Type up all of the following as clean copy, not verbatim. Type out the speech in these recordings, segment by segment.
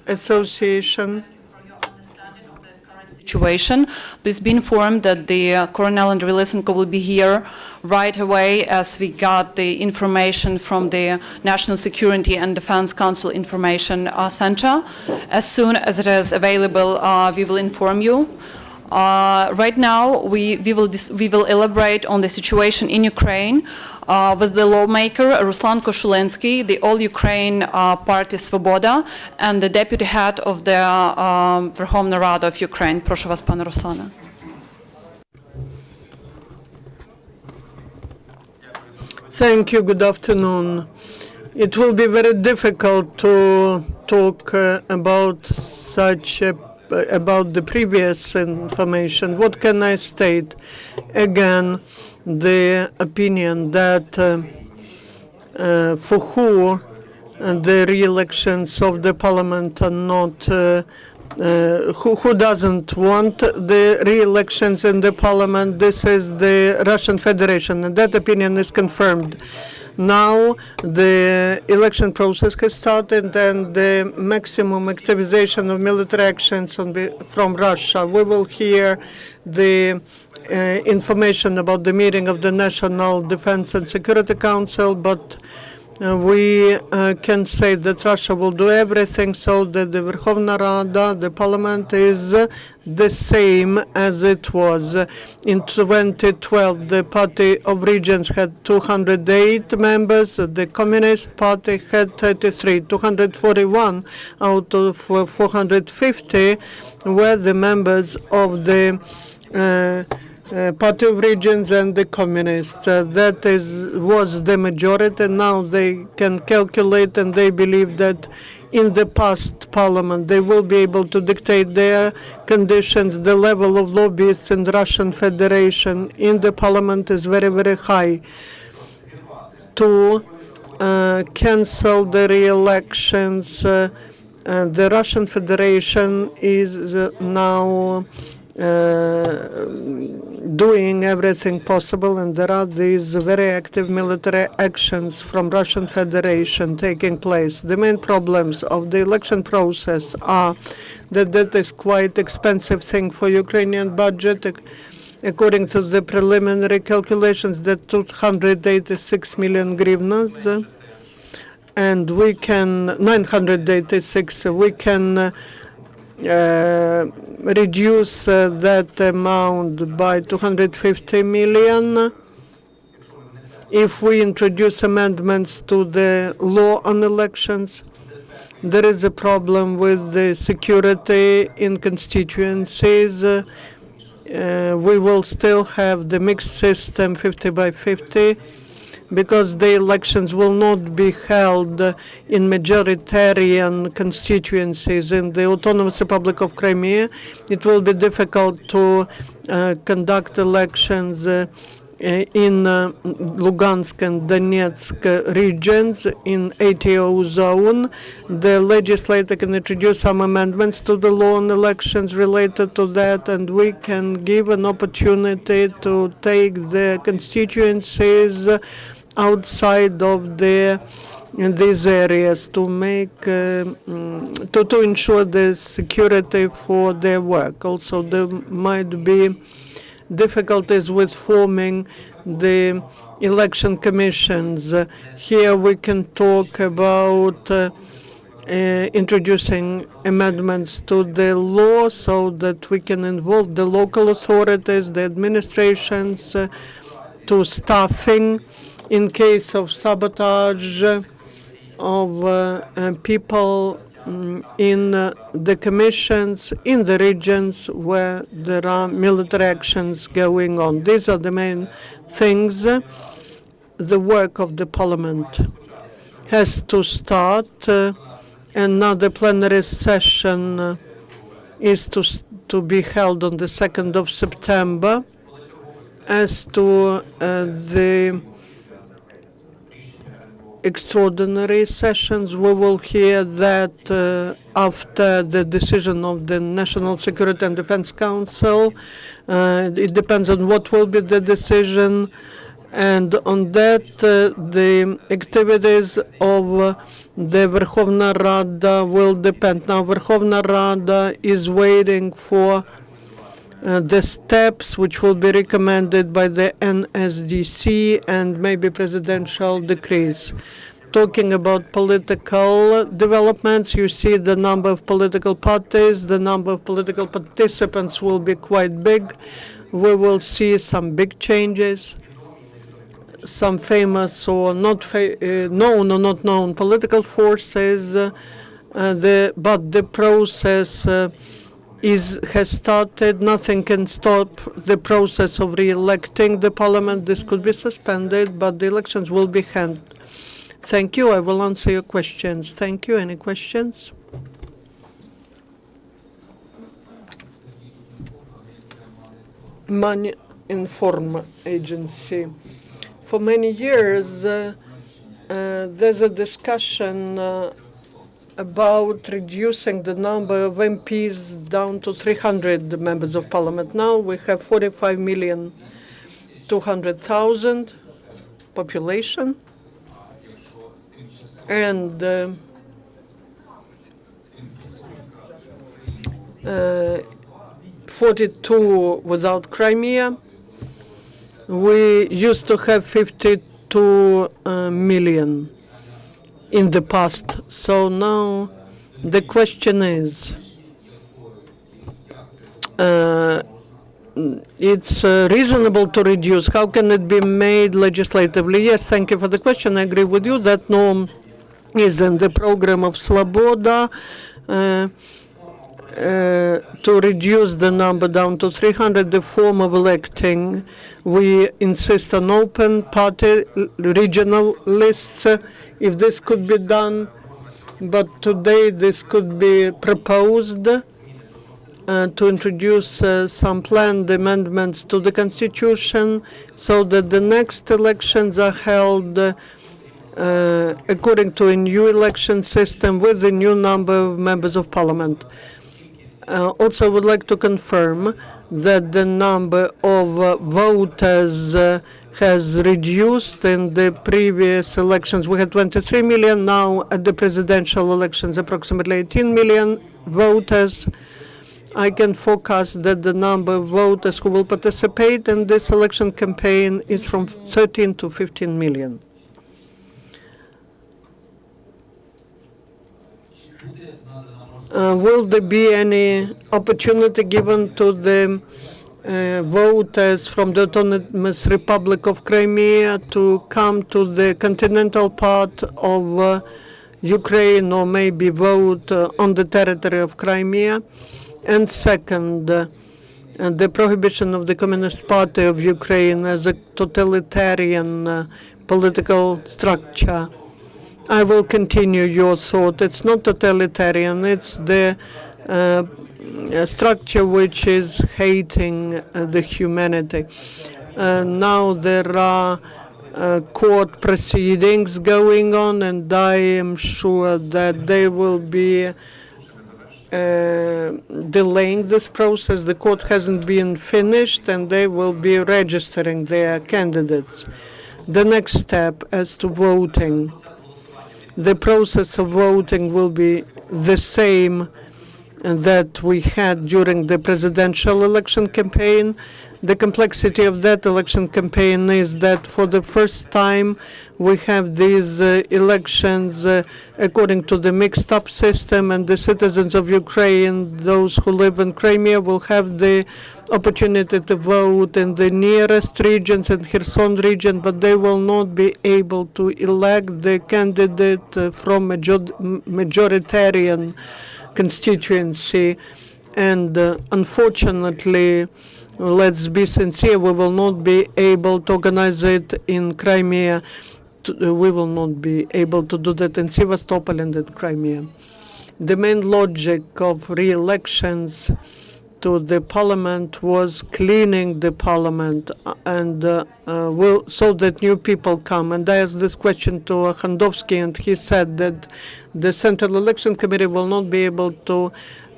Association. Situation. Please be informed that the Colonel and Rylysenko will be here right away as we got the information from the National Security and Defense Council Information Center. As soon as it is available, we will inform you. Right now, we will elaborate on the situation in Ukraine with the lawmaker Ruslan Koshulinsky, the All-Ukraine Party Svoboda, and the deputy head of the Verkhovna Rada of Ukraine. Прошу вас, пане Руслане. Thank you. Good afternoon. It will be very difficult to talk about the previous information. What can I state? Again, the opinion that for who the re-elections of the parliament are not, who doesn't want the re-elections in the parliament, this is the Russian Federation, and that opinion is confirmed. Now the election process has started and the maximum activization of military actions from Russia. We will hear the information about the meeting of the National Defense and Security Council, but we can say that Russia will do everything so that the Verkhovna Rada, the parliament, is the same as it was. In 2012, the Party of Regions had 208 members, the Communist Party had 33. 241 out of 450 were the members of the Party of Regions and the Communists. That was the majority. Now they can calculate, and they believe that in the past parliament they will be able to dictate their conditions. The level of lobbyists in the Russian Federation in the parliament is very, very high. To cancel the re-elections, the Russian Federation is now doing everything possible, and there are these very active military actions from Russian Federation taking place. The main problems of the election process are that that is quite expensive thing for Ukrainian budget. According to the preliminary calculations, that 286 million hryvnias, and we can 986. We can reduce that amount by 250 million if we introduce amendments to the law on elections. There is a problem with the security in constituencies. We will still have the mixed system 50 by 50 because the elections will not be held in majoritarian constituencies. In the Autonomous Republic of Crimea, it will be difficult to conduct elections in Lugansk and Donetsk regions in ATO zone. The legislator can introduce some amendments to the law on elections related to that, and we can give an opportunity to take the constituencies outside of these areas to make to ensure the security for their work. Also, there might be difficulties with forming the election commissions. Here we can talk about introducing amendments to the law so that we can involve the local authorities, the administrations, to staffing in case of sabotage of people in the commissions in the regions where there are military actions going on. These are the main things. The work of the parliament has to start, and now the plenary session is to be held on the 2nd of September. As to the extraordinary sessions, we will hear that after the decision of the National Security and Defense Council. It depends on what will be the decision. And on that, the activities of the Verkhovna Rada will depend. Now, Verkhovna Rada is waiting for the steps which will be recommended by the NSDC and maybe presidential decrees. Talking about political developments, you see the number of political parties, the number of political participants will be quite big. We will see some big changes, some famous or not known or not known political forces, but the process has started. Nothing can stop the process of re-electing the parliament. This could be suspended, but the elections will be held. Thank you. I will answer your questions. Thank you. Any questions? Money Inform Agency. For many years, there's a discussion about reducing the number of MPs down to 300 members of parliament. Now we have 45,200,000 population, and 42 without Crimea. We used to have 52 million in the past. So now the question is, it's reasonable to reduce. How can it be made legislatively? Yes, thank you for the question. I agree with you. That norm is in the program of Svoboda to reduce the number down to 300. The form of electing, we insist on open party regional lists, if this could be done. But today this could be proposed to introduce some planned amendments to the Constitution so that the next elections are held according to a new election system with a new number of members of parliament. Also, I would like to confirm that the number of voters has reduced. In the previous elections we had 23 million. Now at the presidential elections approximately 18 million voters. I can forecast that the number of voters who will participate in this election campaign is from 13 to 15 million. Will there be any opportunity given to the voters from the Autonomous Republic of Crimea to come to the continental part of Ukraine or maybe vote on the territory of Crimea? And second, the prohibition of the Communist Party of Ukraine as a totalitarian political structure. I will continue your thought. It's not totalitarian. It's the structure which is hating the humanity. Now there are court proceedings going on, and I am sure that they will be delaying this process. The court hasn't been finished, and they will be registering their candidates. The next step as to voting. The process of voting will be the same that we had during the presidential election campaign. The complexity of that election campaign is that for the first time we have these elections according to the mixed-up system, and the citizens of Ukraine, those who live in Crimea, will have the opportunity to vote in the nearest regions and Kherson region, but they will not be able to elect the candidate from majoritarian constituency. And unfortunately, let's be sincere, we will not be able to organize it in Crimea. We will not be able to do that in Sevastopol and in Crimea. The main logic of re-elections to the parliament was cleaning the parliament and so that new people come. And I asked this question to Khandovsky, and he said that the Central Election Committee will not be able to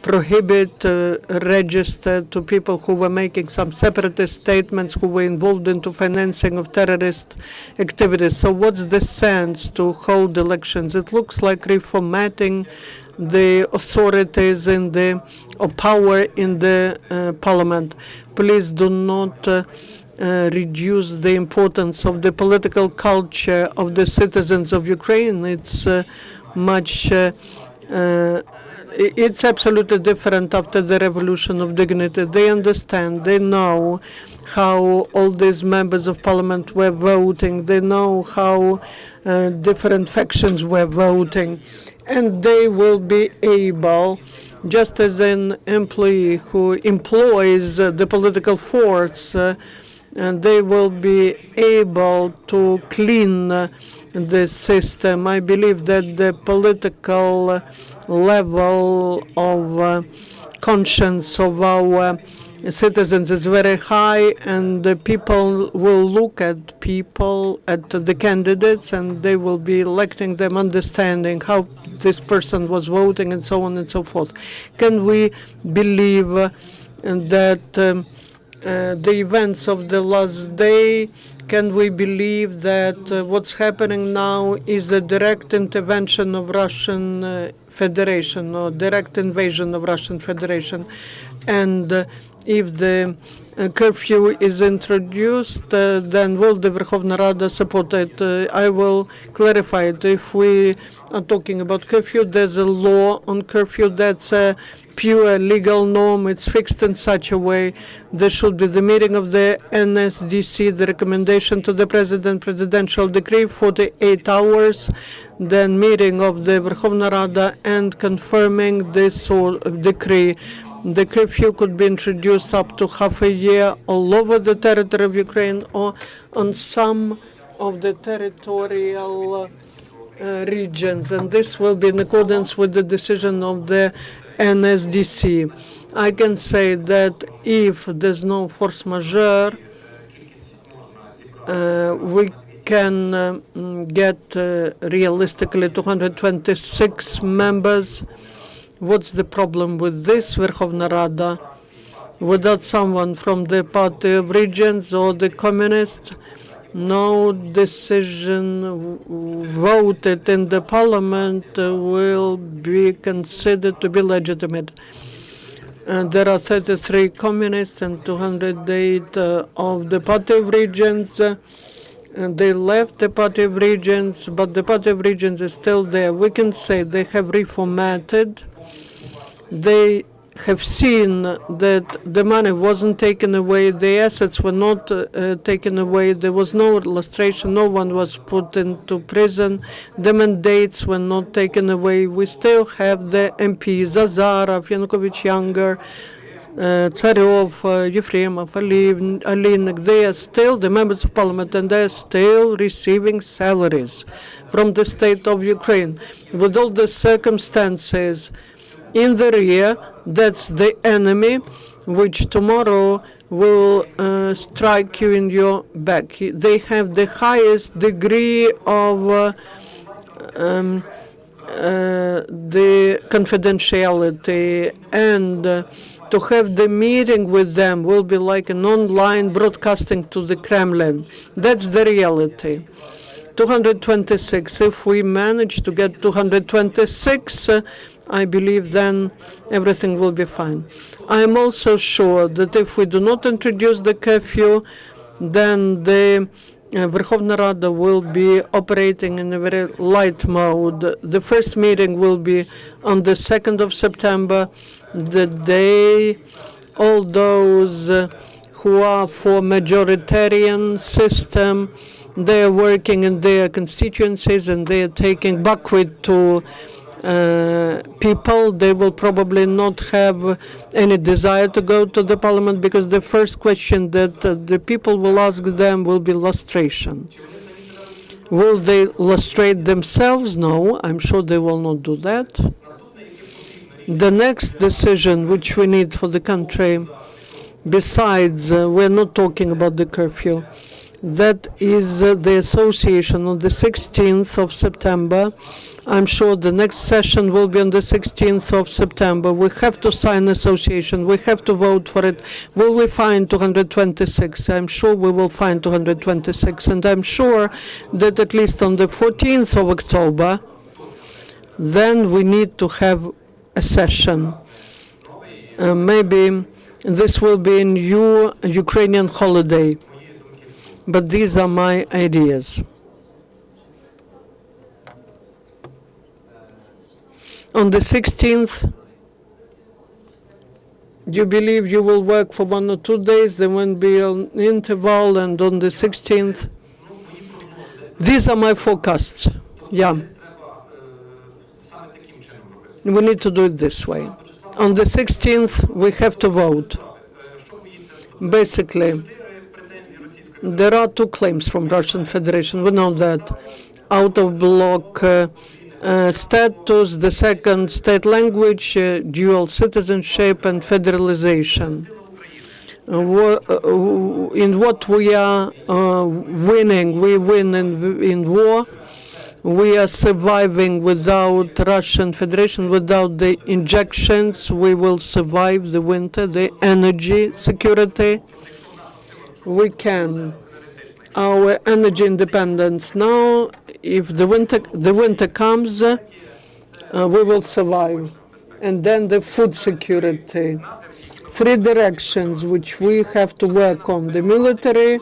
prohibit register to people who were making some separatist statements, who were involved into financing of terrorist activities. So what's the sense to hold elections? It looks like reformatting the authorities in the power in the parliament. Please do not reduce the importance of the political culture of the citizens of Ukraine. It's it's absolutely different after the revolution of dignity. They understand, they know how all these members of parliament were voting, they know how different factions were voting, and they will be able, just as an employee who employs the political force, and they will be able to clean the system. I believe that the political level of conscience of our citizens is very high, and the people will look at the candidates, and they will be electing them, understanding how this person was voting, and so on and so forth. Can we believe that the events of the last day, can we believe that what's happening now is the direct intervention of Russian Federation, or direct invasion of Russian Federation? And if the curfew is introduced, then will the Verkhovna Rada support it? I will clarify it. If we are talking about curfew, there's a law on curfew that's a pure legal norm. It's fixed in such a way. There should be the meeting of the NSDC, the recommendation to the president, presidential decree, 48 hours, then meeting of the Verkhovna Rada and confirming this decree. The curfew could be introduced up to half a year all over the territory of Ukraine, or on some of the territorial regions, and this will be in accordance with the decision of the NSDC. I can say that if there's no force majeure, we can get realistically 226 members. What's the problem with this Verkhovna Rada? Without someone from the Party of Regions or the Communists, no decision voted in the parliament will be considered to be legitimate. There are 33 communists and 208 of the Party of Regions. They left the Party of Regions, but the Party of Regions is still there. We can say they have reformatted. They have seen that the money wasn't taken away, the assets were not taken away, there was no illustration, no one was put into prison, the mandates were not taken away. We still have the MPs, Azarov, Yanukovych Younger, Tsaryov, Yefremov, Alinik. They are still the members of parliament, and they are still receiving salaries from the state of Ukraine. With all the circumstances in the rear, that's the enemy, which tomorrow will strike you in your back. They have the highest degree of the confidentiality, and to have the meeting with them will be like an online broadcasting to the Kremlin. That's the reality. 226. If we manage to get 226, I believe then everything will be fine. I am also sure that if we do not introduce the curfew, then the Verkhovna Rada will be operating in a very light mode. The first meeting will be on the 2nd of September, the day all those who are for majoritarian system, they are working in their constituencies and they are taking buckwheat to people. They will probably not have any desire to go to the parliament, because the first question that the people will ask them will be lustration. Will they lustrate themselves? No, I'm sure they will not do that. The next decision which we need for the country, besides we're not talking about the curfew, That is the association on the 16th of September. I'm sure the next session will be on the 16th of September. We have to sign association. We have to vote for it. Will we find 226? I'm sure we will find 226. And I'm sure that at least on the 14th of October, then we need to have a session. Maybe this will be a new Ukrainian holiday. But these are my ideas. On the 16th, do you believe you will work for 1 or 2 days? There won't be an interval, and on the 16th, these are my forecasts. Yeah. We need to do it this way. On the 16th, we have to vote. Basically, there are 2 claims from Russian Federation. We know that out-of-bloc status, the second state language, dual citizenship, and federalization. In what we are winning, we win in war. We are surviving without Russian Federation, without the injections. We will survive the winter, the energy security. We can. Our energy independence now, if the winter comes, we will survive. And then the food security. 3 directions which we have to work on. The military,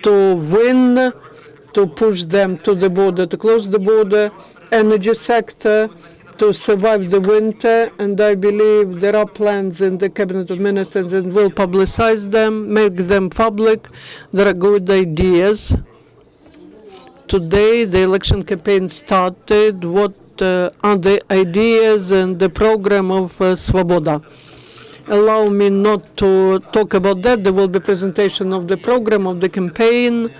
to win, to push them to the border, to close the border, energy sector, to survive the winter, and I believe there are plans in the Cabinet of Ministers and will publicize them, make them public. There are good ideas. Today, the election campaign started. What are the ideas and the program of Svoboda? Allow me not to talk about that. There will be presentation of the program of the campaign,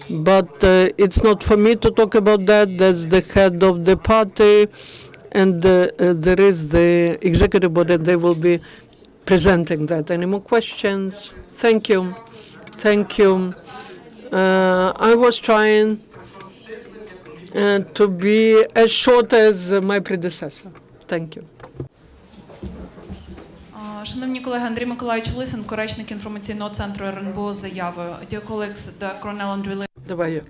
but it's not for me to talk about that. That's the head of the party, and there is the executive board, and they will be presenting that. Any more questions? Thank you. Thank you. I was trying to be as short as my predecessor. Thank you. Шановні колеги, Андрій Миколайович Лисенко, речник інформаційного центру РНБО, з заявою. Dear colleagues, the Cornell and Relay Давай.